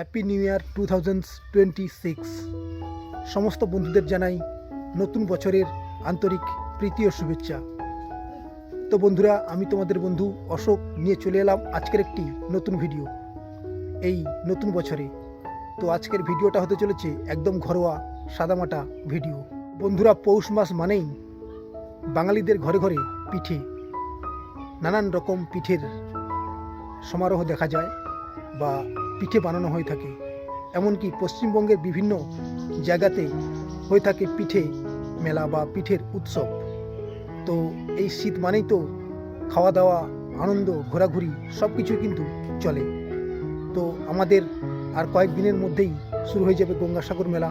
Happy new year 2026। সমস্ত বন্ধুদের জানাই নতুন বছরের আন্তরিক প্রীতি ও শুভেচ্ছা। তো বন্ধুরা, আমি তোমাদের বন্ধু অশোক নিয়ে চলে এলাম আজকের একটি নতুন ভিডিও এই নতুন বছরে। তো আজকের ভিডিওটা হতে চলেছে একদম ঘরোয়া সাদামাটা ভিডিও। বন্ধুরা, পৌষ মাস মানেই বাঙালিদের ঘরে ঘরে পিঠে, নানান রকম পিঠের সমারোহ দেখা যায় বা পিঠে বানানো হয়ে থাকে। এমনকি পশ্চিমবঙ্গের বিভিন্ন জায়গাতে হয়ে থাকে পিঠে মেলা বা পিঠের উৎসব। তো এই শীত মানেই তো খাওয়া দাওয়া, আনন্দ, ঘোরাঘুরি সব কিছুই কিন্তু চলে। তো আমাদের আর কয়েকদিনের মধ্যেই শুরু হয়ে যাবে গঙ্গাসাগর মেলা।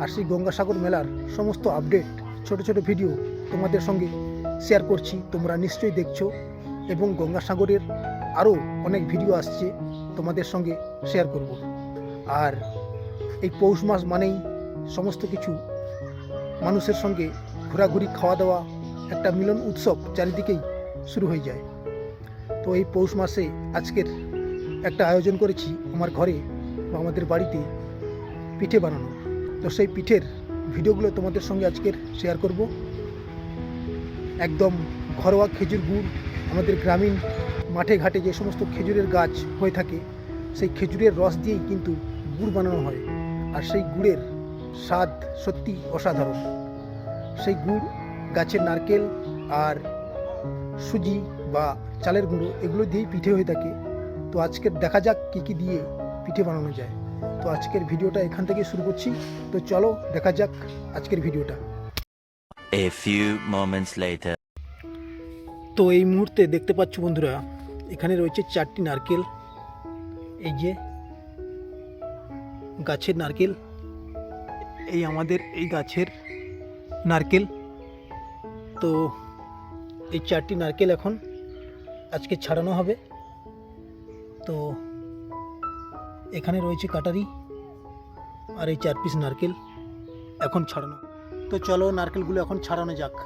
আর সেই গঙ্গাসাগর মেলার সমস্ত আপডেট, ছোট ছোট ভিডিও তোমাদের সঙ্গে শেয়ার করছি, তোমরা নিশ্চয়ই দেখছো। এবং গঙ্গাসাগরের আরও অনেক ভিডিও আসছে, তোমাদের সঙ্গে শেয়ার করব। আর এই পৌষ মাস মানেই সমস্ত কিছু মানুষের সঙ্গে ঘোরাঘুরি, খাওয়া দাওয়া, একটা মিলন উৎসব চারিদিকেই শুরু হয়ে যায়। তো এই পৌষ মাসে আজকের একটা আয়োজন করেছি আমার ঘরে বা আমাদের বাড়িতে পিঠে বানানো। তো সেই পিঠের ভিডিওগুলো তোমাদের সঙ্গে আজকের শেয়ার করব। একদম ঘরোয়া খেজুর গুড়, আমাদের গ্রামীণ মাঠে ঘাটে যে সমস্ত খেজুরের গাছ হয়ে থাকে, সেই খেজুরের রস দিয়েই কিন্তু গুড় বানানো হয়। আর সেই গুড়ের স্বাদ সত্যি অসাধারণ। সেই গুড়, গাছের নারকেল আর সুজি বা চালের গুঁড়ো, এগুলো দিয়েই পিঠে হয়ে থাকে। তো আজকের দেখা যাক কী কী দিয়ে পিঠে বানানো যায়। তো আজকের ভিডিওটা এখান থেকে শুরু করছি। তো চলো দেখা যাক আজকের ভিডিওটা। A few moments later. তো এই মুহূর্তে দেখতে পাচ্ছ বন্ধুরা, এখানে রয়েছে 4টি নারকেল। এই যে গাছের নারকেল, এই আমাদের এই গাছের নারকেল। তো এই 4টি নারকেল এখন আজকে ছাড়ানো হবে। তো এখানে রয়েছে কাটারি আর এই 4 পিস নারকেল এখন ছাড়ানো। তো চলো নারকেলগুলো এখন ছাড়ানো যাক।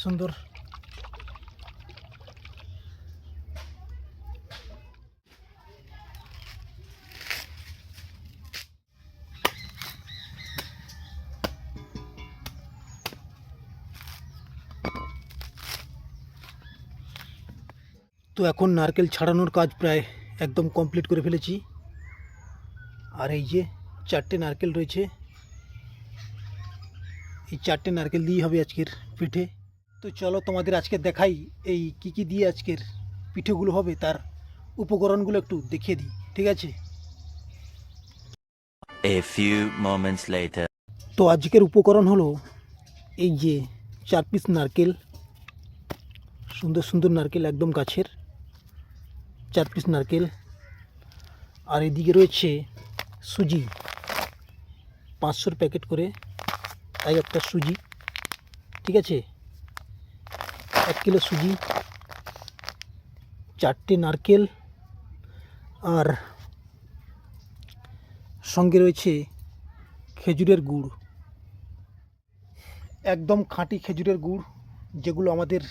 সুন্দর। তো এখন নারকেল ছাড়ানোর কাজ প্রায় একদম কমপ্লিট করে ফেলেছি। আর এই যে 4টে নারকেল রয়েছে, এই 4টে নারকেল দিয়েই হবে আজকের পিঠে। তো চলো তোমাদের আজকে দেখাই এই কী দিয়ে আজকের পিঠেগুলো হবে, তার উপকরণগুলো একটু দেখিয়ে দিই, ঠিক আছে? A few moments later. তো আজকের উপকরণ হলো এই যে 4 পিস নারকেল, সুন্দর সুন্দর নারকেল, একদম গাছের 4 পিস নারকেল। আর এদিকে রয়েছে সুজি, 500 প্যাকেট করে, তাই একটা সুজি, ঠিক আছে? 1 কিলো সুজি, 4টে নারকেল, আর সঙ্গে রয়েছে খেজুরের গুড়, একদম খাঁটি খেজুরের গুড়, যেগুলো আমাদের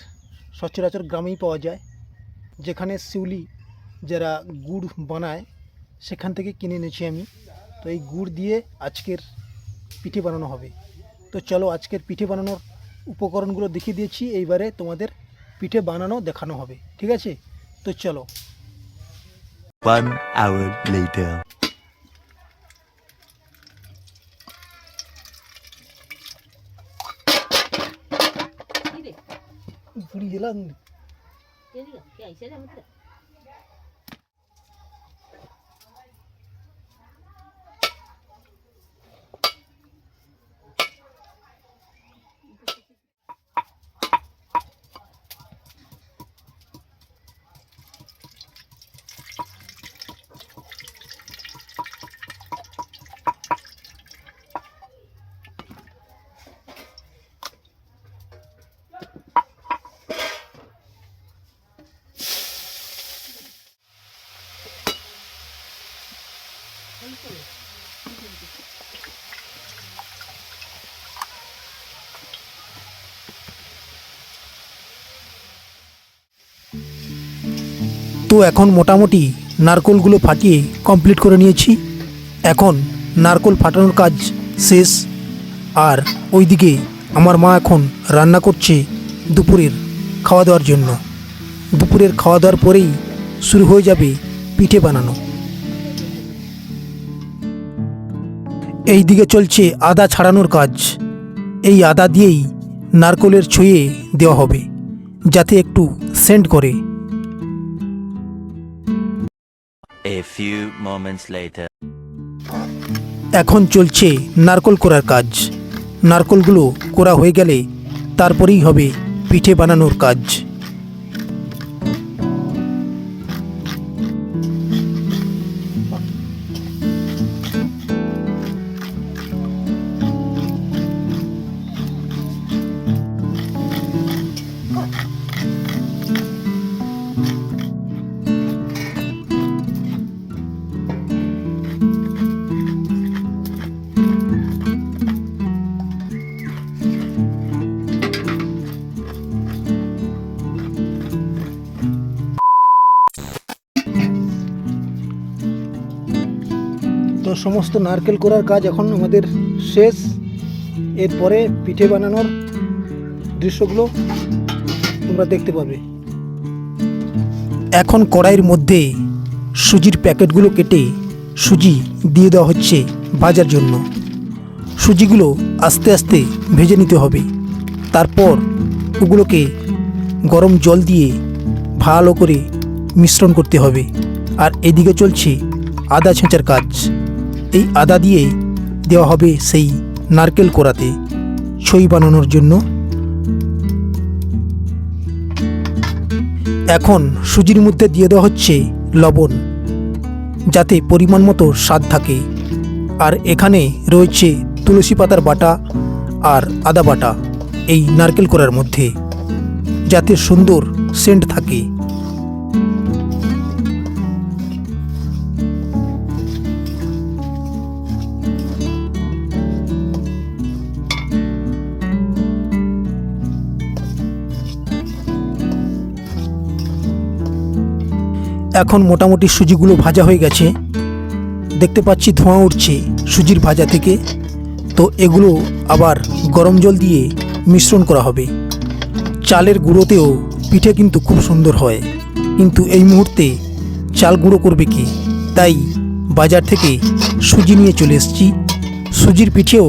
সচরাচর গ্রামেই পাওয়া যায়। যেখানে শিউলি যারা গুড় বানায় সেখান থেকে কিনে এনেছি আমি। তো এই গুড় দিয়ে আজকের পিঠে বানানো হবে। তো চলো আজকের পিঠে বানানোর উপকরণগুলো দেখিয়ে দিয়েছি, এইবারে তোমাদের পিঠে বানানো দেখানো হবে, ঠিক আছে? তো চলো। 1 hour later. পুরি দিলাম। তো এখন মোটামুটি নারকোলগুলো ফাটিয়ে কমপ্লিট করে নিয়েছি। এখন নারকোল ফাটানোর কাজ শেষ। আর ওইদিকে আমার মা এখন রান্না করছে দুপুরের খাওয়া দাওয়ার জন্য। দুপুরের খাওয়া দাওয়ার পরেই শুরু হয়ে যাবে পিঠে বানানো। এই দিকে চলছে আদা ছাড়ানোর কাজ। এই আদা দিয়েই নারকোলের ছুঁয়ে দেওয়া হবে যাতে একটু সেন্ট করে। A few moments later. এখন চলছে নারকোল কোড়ার কাজ। নারকোলগুলো কোড়া হয়ে গেলে তারপরেই হবে পিঠে বানানোর কাজ। তো সমস্ত নারকেল কোড়ার কাজ এখন আমাদের শেষ। এরপরে পিঠে বানানোর দৃশ্যগুলো তোমরা দেখতে পাবে। এখন কড়াইয়ের মধ্যে সুজির প্যাকেটগুলো কেটে সুজি দিয়ে দেওয়া হচ্ছে ভাজার জন্য। সুজিগুলো আস্তে আস্তে ভেজে নিতে হবে। তারপর ওগুলোকে গরম জল দিয়ে ভালো করে মিশ্রণ করতে হবে। আর এদিকে চলছে আদা ছেঁচার কাজ। এই আদা দিয়ে দেওয়া হবে সেই নারকেল কোড়াতে ছই বানানোর জন্য। এখন সুজির মধ্যে দিয়ে দেওয়া হচ্ছে লবণ যাতে পরিমাণ মতো স্বাদ থাকে। আর এখানে রয়েছে তুলসী পাতার বাটা আর আদা বাটা এই নারকেল কোড়ার মধ্যে যাতে সুন্দর সেন্ট থাকে। এখন মোটামুটি সুজিগুলো ভাজা হয়ে গেছে। দেখতে পাচ্ছি ধোঁয়া উঠছে সুজির ভাজা থেকে। তো এগুলো আবার গরম জল দিয়ে মিশ্রণ করা হবে। চালের গুঁড়োতেও পিঠে কিন্তু খুব সুন্দর হয়, কিন্তু এই মুহূর্তে চাল গুঁড়ো করবে কি, তাই বাজার থেকে সুজি নিয়ে চলে এসেছি। সুজির পিঠেও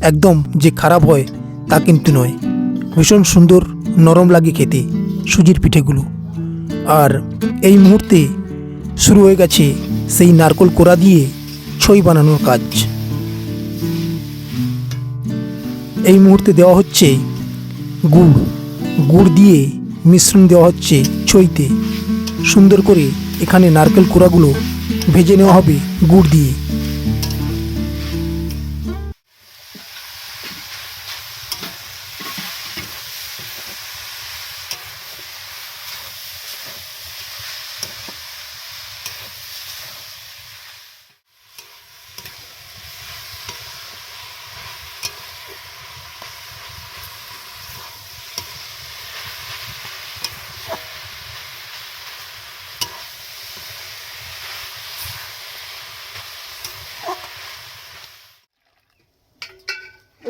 একদম যে খারাপ হয় তা কিন্তু নয়, ভীষণ সুন্দর নরম লাগে খেতে সুজির পিঠেগুলো। আর এই মুহূর্তে শুরু হয়ে গেছে সেই নারকোল কোড়া দিয়ে ছই বানানোর কাজ। এই মুহূর্তে দেওয়া হচ্ছে গুড়। গুড় দিয়ে মিশ্রণ দেওয়া হচ্ছে ছইতে। সুন্দর করে এখানে নারকেল কোড়াগুলো ভেজে নেওয়া হবে গুড় দিয়ে।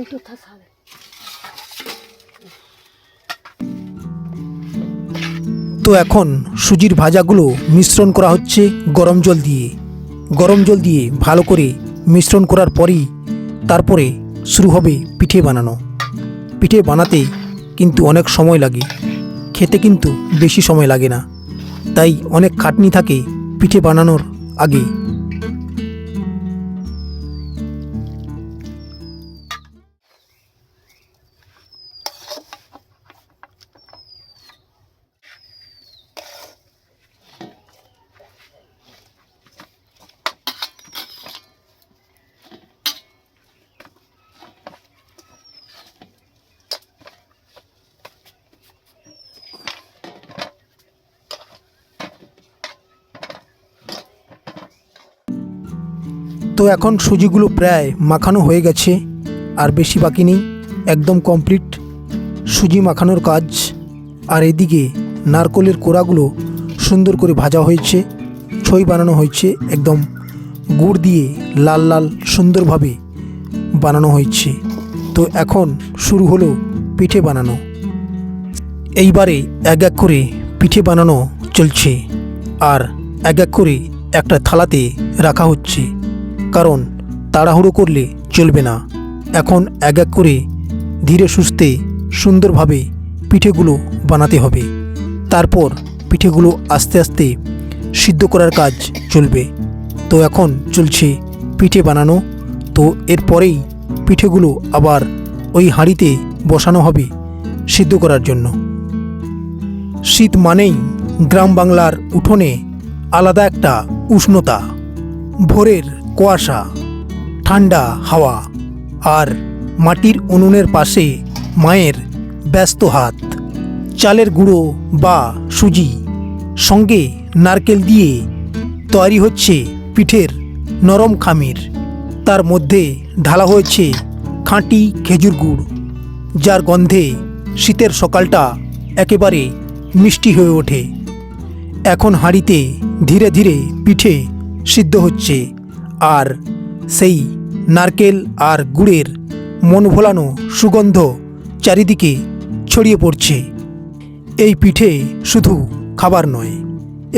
একটু থাসাবে। তো এখন সুজির ভাজাগুলো মিশ্রণ করা হচ্ছে গরম জল দিয়ে। গরম জল দিয়ে ভালো করে মিশ্রণ করার পরই তারপরে শুরু হবে পিঠে বানানো। পিঠে বানাতে কিন্তু অনেক সময় লাগে, খেতে কিন্তু বেশি সময় লাগে না, তাই অনেক খাটনি থাকে পিঠে বানানোর আগে। তো এখন সুজিগুলো প্রায় মাখানো হয়ে গেছে, আর বেশি বাকি নেই, একদম কমপ্লিট সুজি মাখানোর কাজ। আর এদিকে নারকলের কোড়াগুলো সুন্দর করে ভাজা হয়েছে, ছই বানানো হয়েছে, একদম গুড় দিয়ে লাল লাল সুন্দরভাবে বানানো হয়েছে। তো এখন শুরু হলো পিঠে বানানো। এইবারে এক এক করে পিঠে বানানো চলছে, আর এক এক করে একটা থালাতে রাখা হচ্ছে, কারণ তাড়াহুড়ো করলে চলবে না। এখন এক এক করে ধীরে সুস্থে সুন্দরভাবে পিঠেগুলো বানাতে হবে। তারপর পিঠেগুলো আস্তে আস্তে সিদ্ধ করার কাজ চলবে। তো এখন চলছে পিঠে বানানো। তো এরপরেই পিঠেগুলো আবার ওই হাঁড়িতে বসানো হবে সিদ্ধ করার জন্য। শীত মানেই গ্রাম বাংলার উঠোনে আলাদা একটা উষ্ণতা, ভোরের কুয়াশা, ঠান্ডা হাওয়া, আর মাটির উনুনের পাশে মায়ের ব্যস্ত হাত। চালের গুঁড়ো বা সুজি সঙ্গে নারকেল দিয়ে তৈরি হচ্ছে পিঠের নরম খামির। তার মধ্যে ঢালা হয়েছে খাঁটি খেজুর গুড়, যার গন্ধে শীতের সকালটা একেবারে মিষ্টি হয়ে ওঠে। এখন হাঁড়িতে ধীরে ধীরে পিঠে সিদ্ধ হচ্ছে, আর সেই নারকেল আর গুড়ের মন ভোলানো সুগন্ধ চারিদিকে ছড়িয়ে পড়ছে। এই পিঠে শুধু খাবার নয়,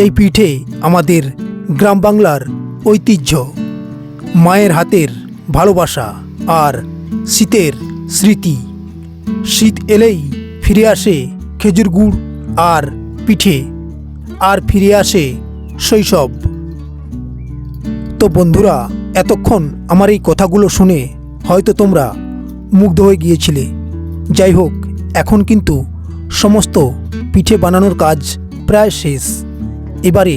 এই পিঠে আমাদের গ্রাম বাংলার ঐতিহ্য, মায়ের হাতের ভালোবাসা আর শীতের স্মৃতি। শীত এলেই ফিরে আসে খেজুর গুড় আর পিঠে, আর ফিরে আসে শৈশব। তো বন্ধুরা, এতক্ষণ আমার এই কথাগুলো শুনে হয়তো তোমরা মুগ্ধ হয়ে গিয়েছিলে। যাই হোক, এখন কিন্তু সমস্ত পিঠে বানানোর কাজ প্রায় শেষ। এবারে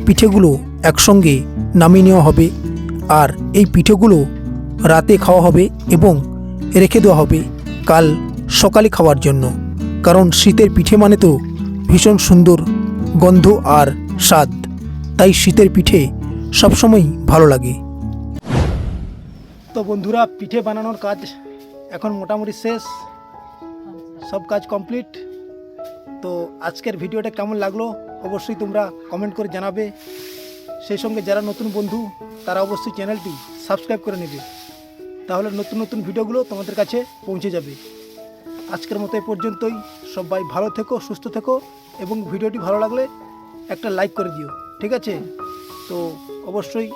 পিঠেগুলো একসঙ্গে নামিয়ে নেওয়া হবে, আর এই পিঠেগুলো রাতে খাওয়া হবে এবং রেখে দেওয়া হবে কাল সকালে খাওয়ার জন্য। কারণ শীতের পিঠে মানে তো ভীষণ সুন্দর গন্ধ আর স্বাদ, তাই শীতের পিঠে সবসময়ই ভালো লাগে। তো বন্ধুরা, পিঠে বানানোর কাজ এখন মোটামুটি শেষ, সব কাজ কমপ্লিট। তো আজকের ভিডিওটা কেমন লাগলো অবশ্যই তোমরা কমেন্ট করে জানাবে। সেই সঙ্গে যারা নতুন বন্ধু তারা অবশ্যই চ্যানেলটি সাবস্ক্রাইব করে নেবে, তাহলে নতুন নতুন ভিডিওগুলো তোমাদের কাছে পৌঁছে যাবে। আজকের মতো এ পর্যন্তই। সবাই ভালো থেকো, সুস্থ থেকো, এবং ভিডিওটি ভালো লাগলে একটা লাইক করে দিও, ঠিক আছে? তো অবশ্যই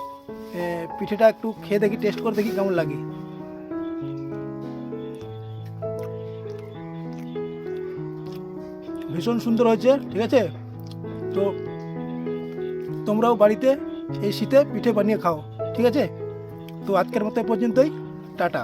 পিঠেটা একটু খেয়ে দেখি, টেস্ট করে দেখি কেমন লাগে। ভীষণ সুন্দর হয়েছে, ঠিক আছে? তো তোমরাও বাড়িতে এই শীতে পিঠে বানিয়ে খাও, ঠিক আছে? তো আজকের মতো এ পর্যন্তই, টাটা।